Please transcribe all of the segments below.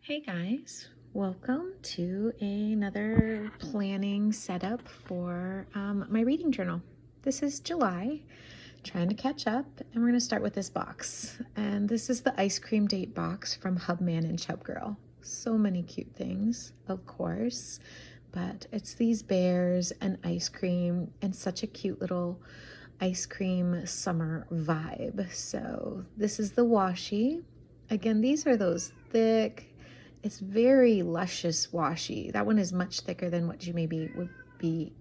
Hey guys, welcome to another planning setup for my reading journal. This is July, trying to catch up, and we're going to start with this box. And this is the ice cream date box from Hubman and Chubgirl. So many cute things, of course, but it's these bears and ice cream and such a cute little ice cream summer vibe. So this is the washi. Again, these are those thick, it's very luscious washi. That one is much thicker than what you maybe would be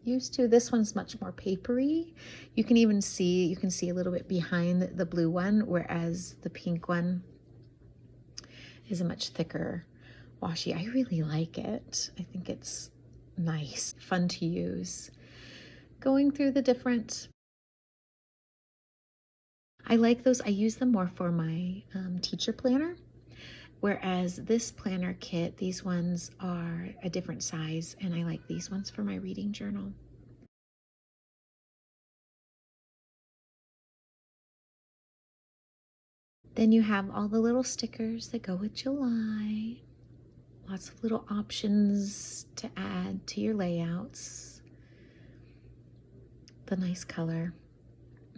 used to. This one's much more papery. You can see a little bit behind the blue one, whereas the pink one is a much thicker washi. I really like it. I think it's nice, fun to use. Going through the different, I like those. I use them more for my teacher planner. Whereas this planner kit, these ones are a different size, and I like these ones for my reading journal. Then you have all the little stickers that go with July. Lots of little options to add to your layouts. The nice color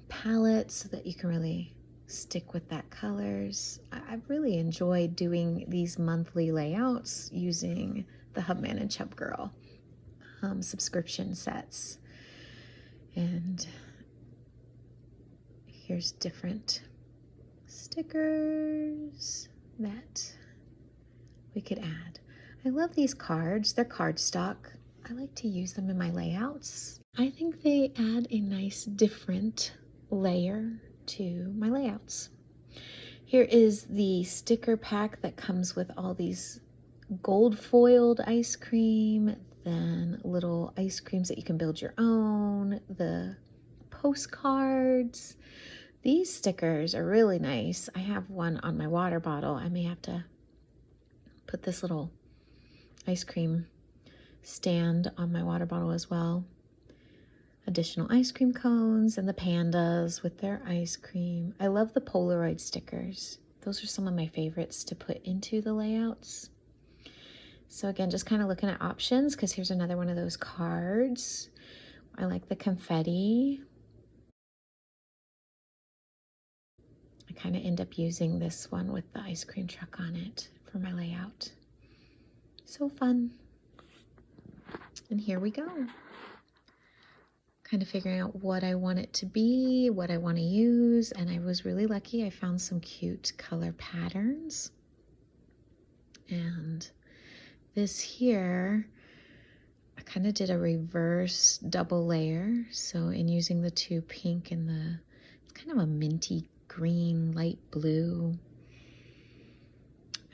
palette so that you can really stick with that colors. I've really enjoyed doing these monthly layouts using the Hubman and Chubgirl subscription sets. And here's different stickers that we could add. I love these cards. They're cardstock. I like to use them in my layouts. I think they add a nice different layer to my layouts. Here is the sticker pack that comes with all these gold foiled ice cream, then little ice creams that you can build your own, the postcards. These stickers are really nice. I have one on my water bottle. I may have to put this little ice cream stand on my water bottle as well. Additional ice cream cones and the pandas with their ice cream. I love the Polaroid stickers. Those are some of my favorites to put into the layouts. So again, just kind of looking at options, because here's another one of those cards. I like the confetti. I kind of end up using this one with the ice cream truck on it for my layout. So fun. And here we go. Kind of figuring out what I want it to be, what I want to use, and I was really lucky. I found some cute color patterns. And this here, I kind of did a reverse double layer. So in using the two pink and it's kind of a minty green, light blue,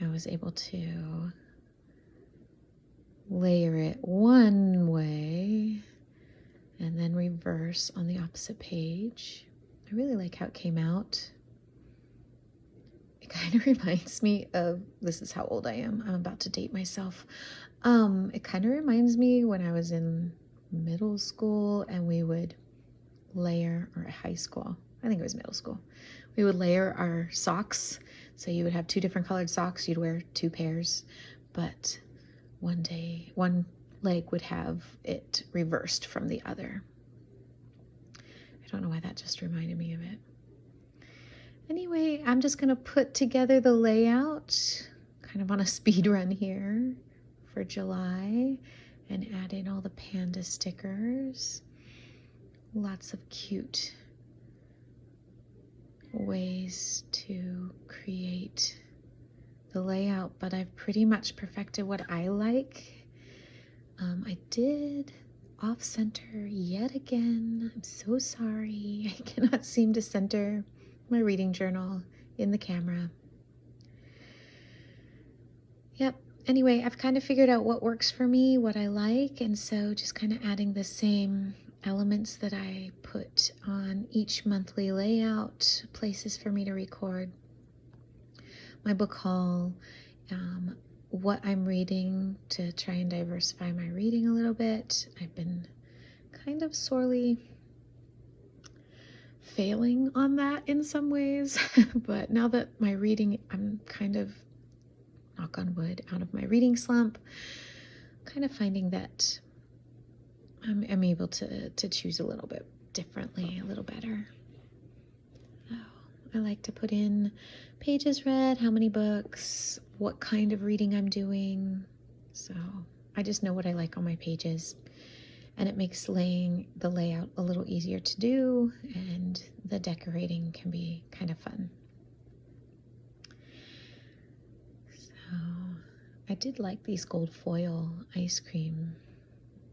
I was able to layer it one way and then reverse on the opposite page. I really like how it came out. It kind of reminds me of, this is how old I am. I'm about to date myself. It kind of reminds me when I was in middle school and we would layer, or high school, I think it was middle school. We would layer our socks. So you would have two different colored socks. You'd wear two pairs, but one leg would have it reversed from the other. I don't know why that just reminded me of it. Anyway, I'm just going to put together the layout kind of on a speed run here for July and add in all the panda stickers. Lots of cute ways to create the layout, but I've pretty much perfected what I like. I did off center yet again. I'm so sorry. I cannot seem to center my reading journal in the camera. Yep. Anyway, I've kind of figured out what works for me, what I like, and so just kind of adding the same elements that I put on each monthly layout, places for me to record my book haul, what I'm reading to try and diversify my reading a little bit. I've been kind of sorely failing on that in some ways, but now that my reading, I'm kind of, not knock on wood, out of my reading slump. Kind of finding that I'm able to choose a little bit differently, a little better. So I like to put in pages read, how many books, what kind of reading I'm doing. So I just know what I like on my pages, and it makes laying the layout a little easier to do, and the decorating can be kind of fun. So I did like these gold foil ice cream.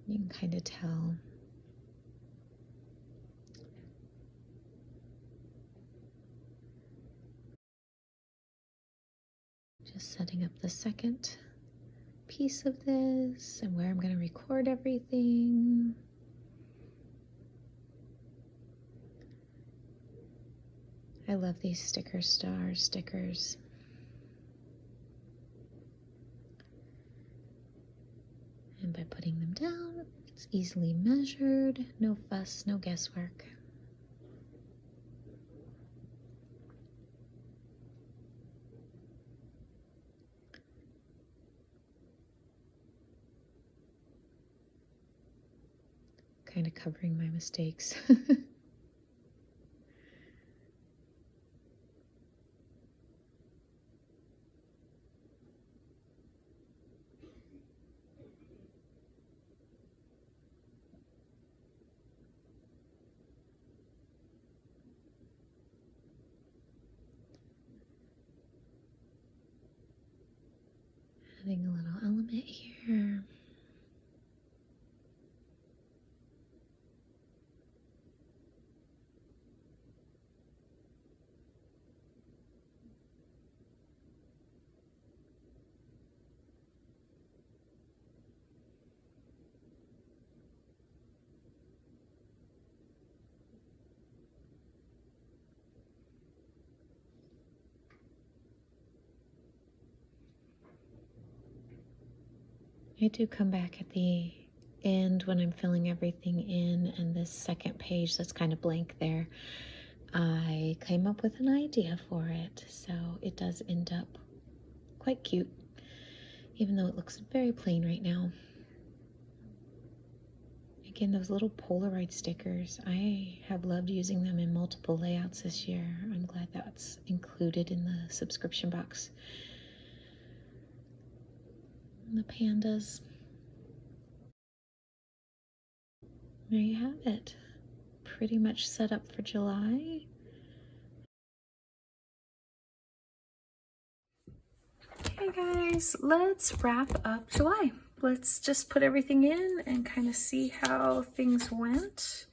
You can kind of tell. Just setting up the second piece of this and where I'm going to record everything. I love these sticker star stickers. And by putting them down, it's easily measured, no fuss, no guesswork. Kind of covering my mistakes. Adding a little element here. I do come back at the end when I'm filling everything in, and this second page that's kind of blank there, I came up with an idea for it, so it does end up quite cute, even though it looks very plain right now. Again, those little Polaroid stickers, I have loved using them in multiple layouts this year. I'm glad that's included in the subscription box. And the pandas. There you have it. Pretty much set up for July. Okay guys, let's wrap up July. Let's just put everything in and kind of see how things went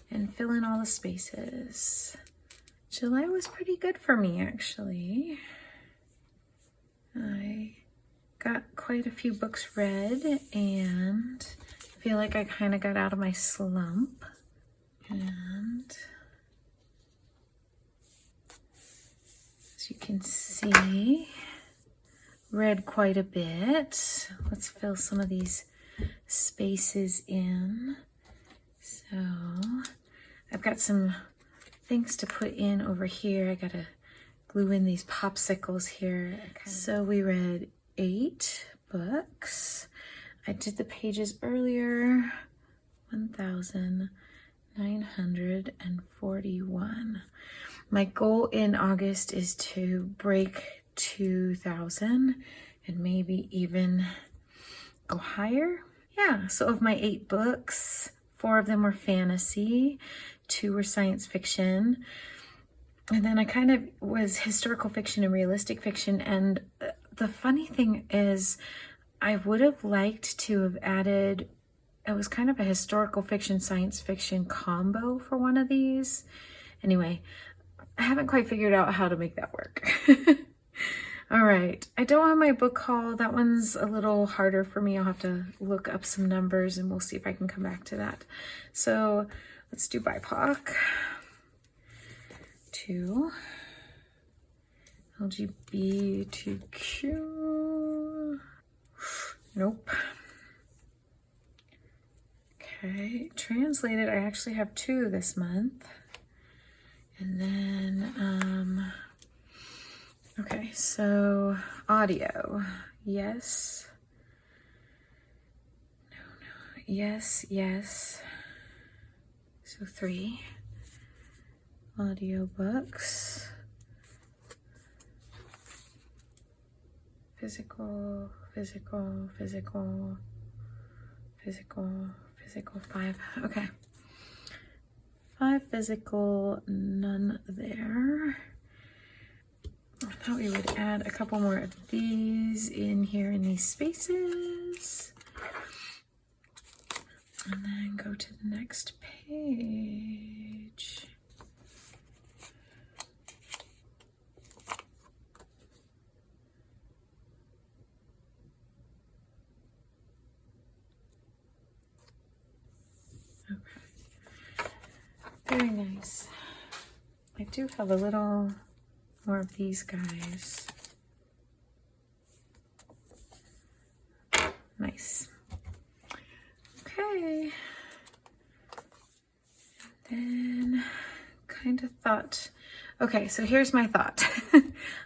and fill in all the spaces. July was pretty good for me, actually. I got quite a few books read and I feel like I kind of got out of my slump. And as you can see, read quite a bit. Let's fill some of these spaces in. So I've got some things to put in over here. I gotta glue in these popsicles here. So we read 8 books. I did the pages earlier, 1,941. My goal in August is to break 2,000 and maybe even go higher. Yeah, so of my 8 books, 4 of them were fantasy, 2 were science fiction, and then I kind of was historical fiction and realistic fiction. And the funny thing is, I would have liked to have added, it was kind of a historical fiction, science fiction combo for one of these. Anyway, I haven't quite figured out how to make that work. All right, I don't have my book haul. That one's a little harder for me. I'll have to look up some numbers and we'll see if I can come back to that. So let's do BIPOC. 2, LGBTQ, nope. Okay, translated, I actually have 2 this month. And then Okay, so audio. Yes. No. Yes, yes. So 3. Audiobooks. Physical, physical, physical, physical, physical, 5. Okay. 5 physical, none there. I thought we would add a couple more of these in here in these spaces. And then go to the next page. Okay. Very nice. I do have a little more of these guys. Nice. Okay. And then kind of thought, okay, so here's my thought.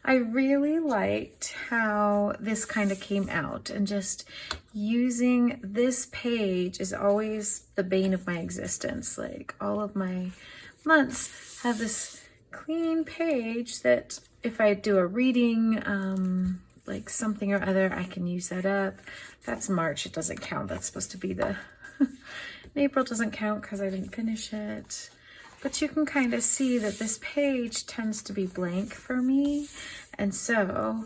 I really liked how this kind of came out, and just using this page is always the bane of my existence. Like, all of my months have this clean page that if I do a reading, like something or other, I can use that up. That's March, it doesn't count. That's supposed to be the, April doesn't count because I didn't finish it. But you can kind of see that this page tends to be blank for me. And so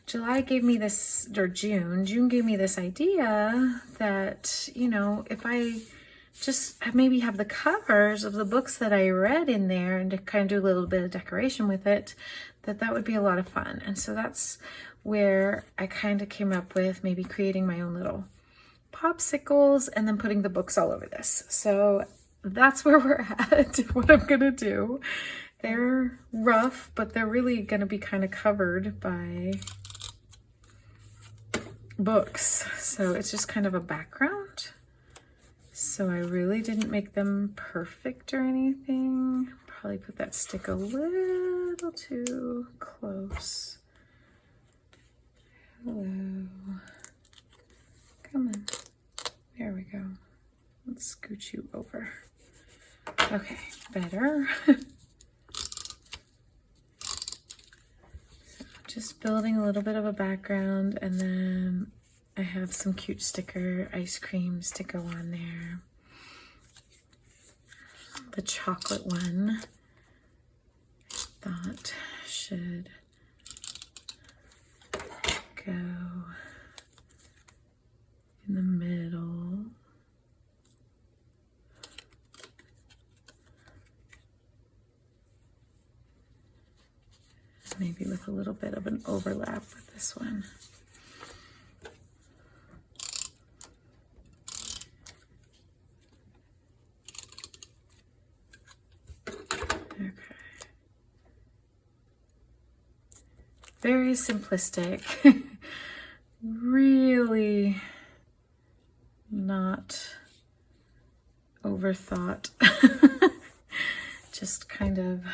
July gave me this, or June gave me this idea that, you know, if I just maybe have the covers of the books that I read in there and to kind of do a little bit of decoration with it, that would be a lot of fun. And so that's where I kind of came up with maybe creating my own little popsicles and then putting the books all over this. So that's where we're at, what I'm gonna do. They're rough, but they're really gonna be kind of covered by books. So it's just kind of a background. So I really didn't make them perfect or anything. Probably put that stick a little too close. Hello. Come on. There we go. Let's scooch you over. Okay, better. So just building a little bit of a background, and then I have some cute sticker ice creams to go on there. The chocolate one I thought should go in the middle. Maybe with a little bit of an overlap with this one. Okay. Very simplistic. Really not overthought. Just kind of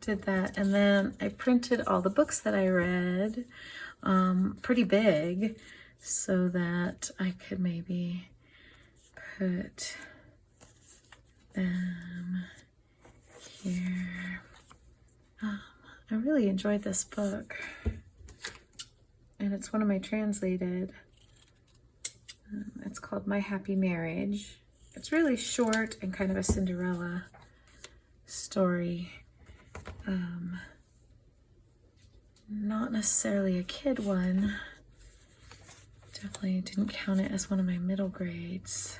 did that, and then I printed all the books that I read pretty big so that I could maybe put them here. I really enjoyed this book, and it's one of my translated. It's called My Happy Marriage. It's really short and kind of a Cinderella story. Not necessarily a kid one. Definitely didn't count it as one of my middle grades.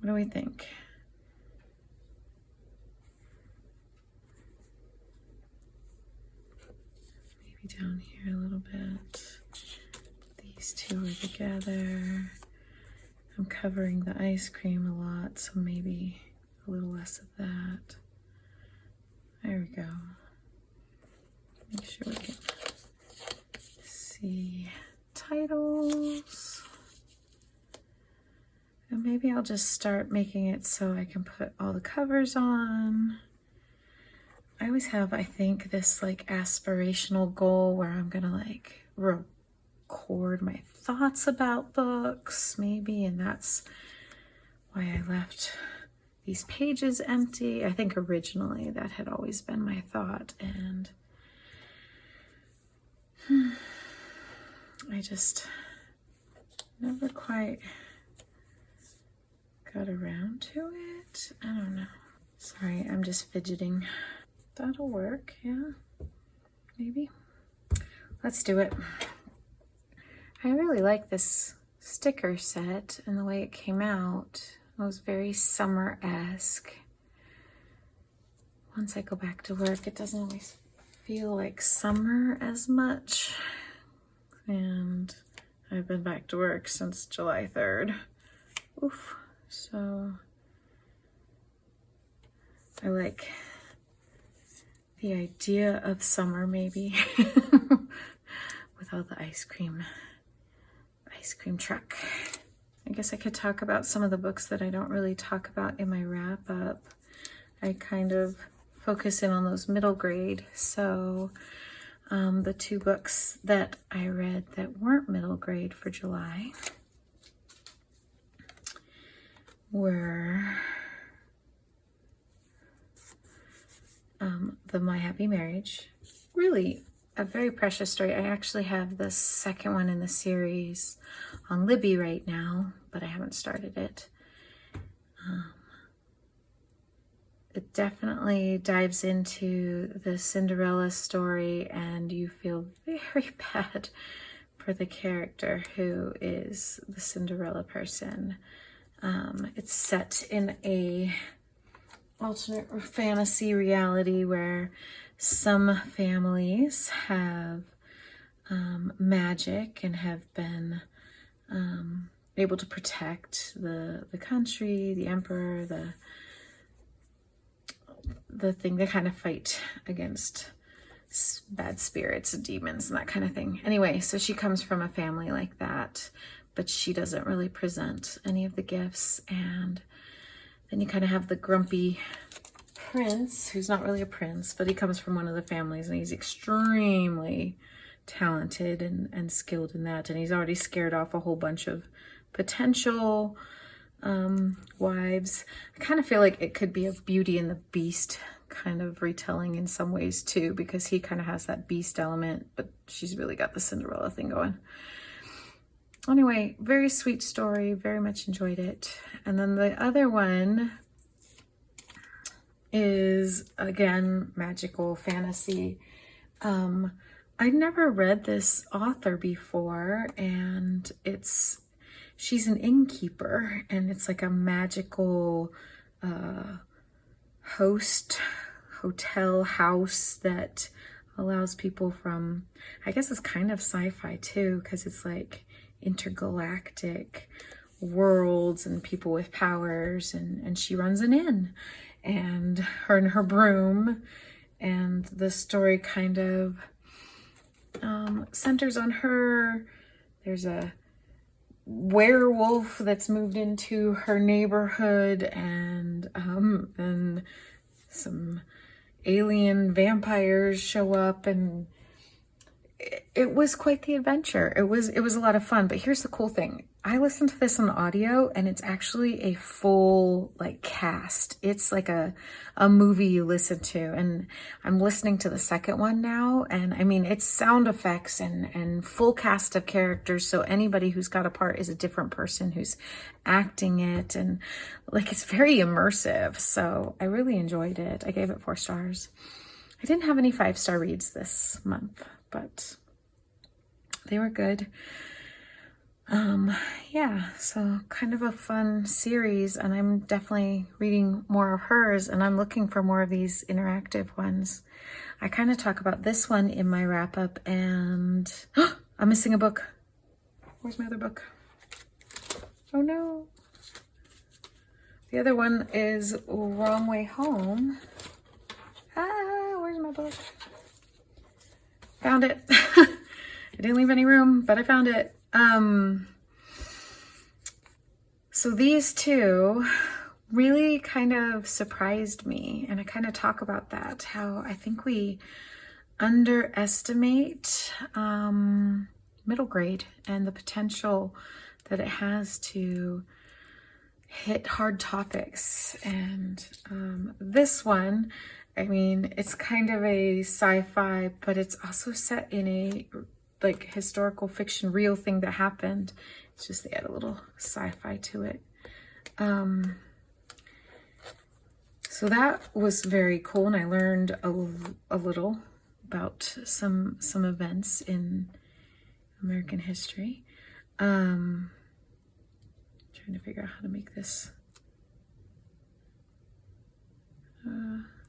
What do we think? Maybe down here a little bit. These two are together. I'm covering the ice cream a lot, so maybe a little less of that. There we go. Make sure we can see titles. And maybe I'll just start making it so I can put all the covers on. I always have, I think, this like aspirational goal where I'm gonna like record my thoughts about books maybe, and that's why I left these pages empty. I think originally that had always been my thought, and I just never quite got around to it. I don't know. Sorry, I'm just fidgeting. That'll work, yeah, maybe. Let's do it. I really like this sticker set and the way it came out. It was very summer-esque. Once I go back to work, it doesn't always feel like summer as much. And I've been back to work since July 3rd. Oof. So I like the idea of summer maybe with all the ice cream truck. I guess I could talk about some of the books that I don't really talk about in my wrap up. I kind of focus in on those middle grade. So the 2 books that I read that weren't middle grade for July were the My Happy Marriage. Really a very precious story. I actually have the second one in the series on Libby right now, but I haven't started it. It definitely dives into the Cinderella story, and you feel very bad for the character who is the Cinderella person. It's set in a alternate fantasy reality where some families have magic and have been able to protect the country, the emperor, the thing. They kind of fight against bad spirits and demons and that kind of thing. Anyway, so she comes from a family like that, but she doesn't really present any of the gifts. And then you kind of have the grumpy prince, who's not really a prince, but he comes from one of the families, and he's extremely talented and skilled in that. And he's already scared off a whole bunch of potential wives. I kind of feel like it could be a Beauty and the Beast kind of retelling in some ways too, because he kind of has that beast element, but she's really got the Cinderella thing going. Anyway, very sweet story, very much enjoyed it. And then the other one is, again, magical fantasy. I'd never read this author before, and she's an innkeeper, and it's like a magical hotel house that allows people from, I guess it's kind of sci-fi too, because it's like intergalactic worlds and people with powers, and she runs an inn, and her broom, and the story kind of centers on her. There's a werewolf that's moved into her neighborhood, and some alien vampires show up, and it was quite the adventure. It was a lot of fun. But here's the cool thing. I listened to this on audio, and it's actually a full like cast. It's like a movie you listen to, and I'm listening to the second one now, and I mean, it's sound effects and full cast of characters, so anybody who's got a part is a different person who's acting it, and like it's very immersive. So I really enjoyed it. I gave it 4 stars. I didn't have any 5-star reads this month, but they were good. Yeah, so kind of a fun series, and I'm definitely reading more of hers, and I'm looking for more of these interactive ones. I kind of talk about this one in my wrap up, and I'm missing a book. Where's my other book? Oh no. The other one is Wrong Way Home. Where's my book? Found it. I didn't leave any room, but I found it. So these two really kind of surprised me. And I kind of talk about that, how I think we underestimate middle grade and the potential that it has to hit hard topics. And this one, I mean, it's kind of a sci-fi, but it's also set in a like historical fiction, real thing that happened. It's just they add a little sci-fi to it. So that was very cool, and I learned a little about some events in American history. Trying to figure out how to make this.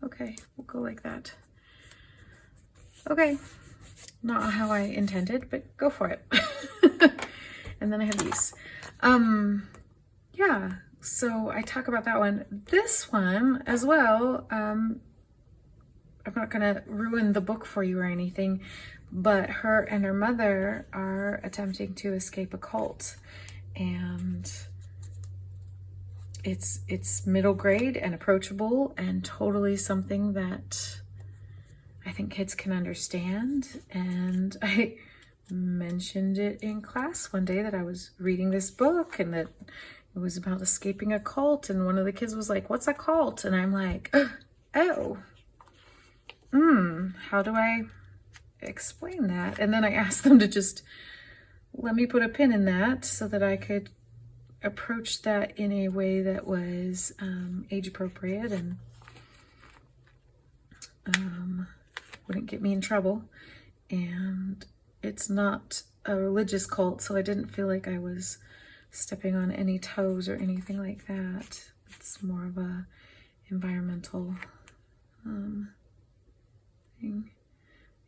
Okay, we'll go like that. Okay, not how I intended, but go for it. And then I have these. Yeah, so I talk about that one. This one as well, I'm not gonna ruin the book for you or anything, but her and her mother are attempting to escape a cult, and it's middle grade and approachable and totally something that I think kids can understand. And I mentioned it in class one day that I was reading this book and that it was about escaping a cult, and one of the kids was like, "What's a cult?" And I'm like, "Oh, how do I explain that?" And then I asked them to just let me put a pin in that so that I could approach that in a way that was age appropriate and wouldn't get me in trouble. And it's not a religious cult, so I didn't feel like I was stepping on any toes or anything like that. It's more of a environmental thing.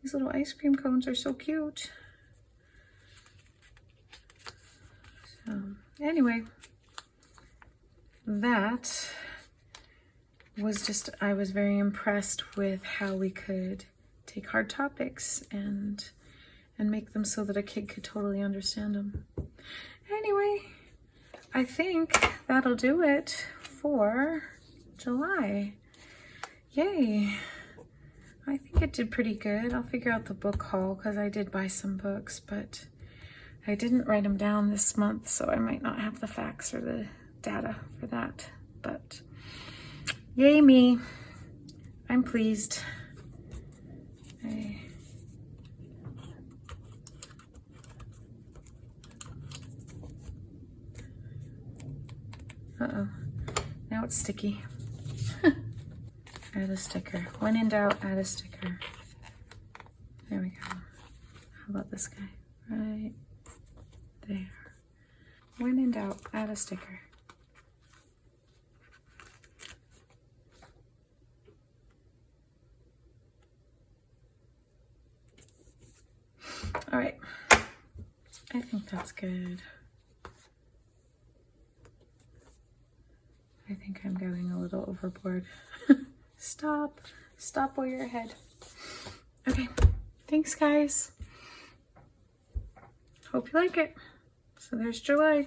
These little ice cream cones are so cute. So anyway, that was just, I was very impressed with how we could take hard topics and make them so that a kid could totally understand them. Anyway, I think that'll do it for July. Yay. I think it did pretty good. I'll figure out the book haul because I did buy some books, but I didn't write them down this month, so I might not have the facts or the data for that. But yay me. I'm pleased. Uh-oh, now it's sticky. Add a sticker. When in doubt, add a sticker. There we go. How about this guy? Right there. When in doubt, add a sticker. All right. I think that's good. I think I'm going a little overboard. Stop while you're ahead. Okay, thanks guys. Hope you like it. So there's July.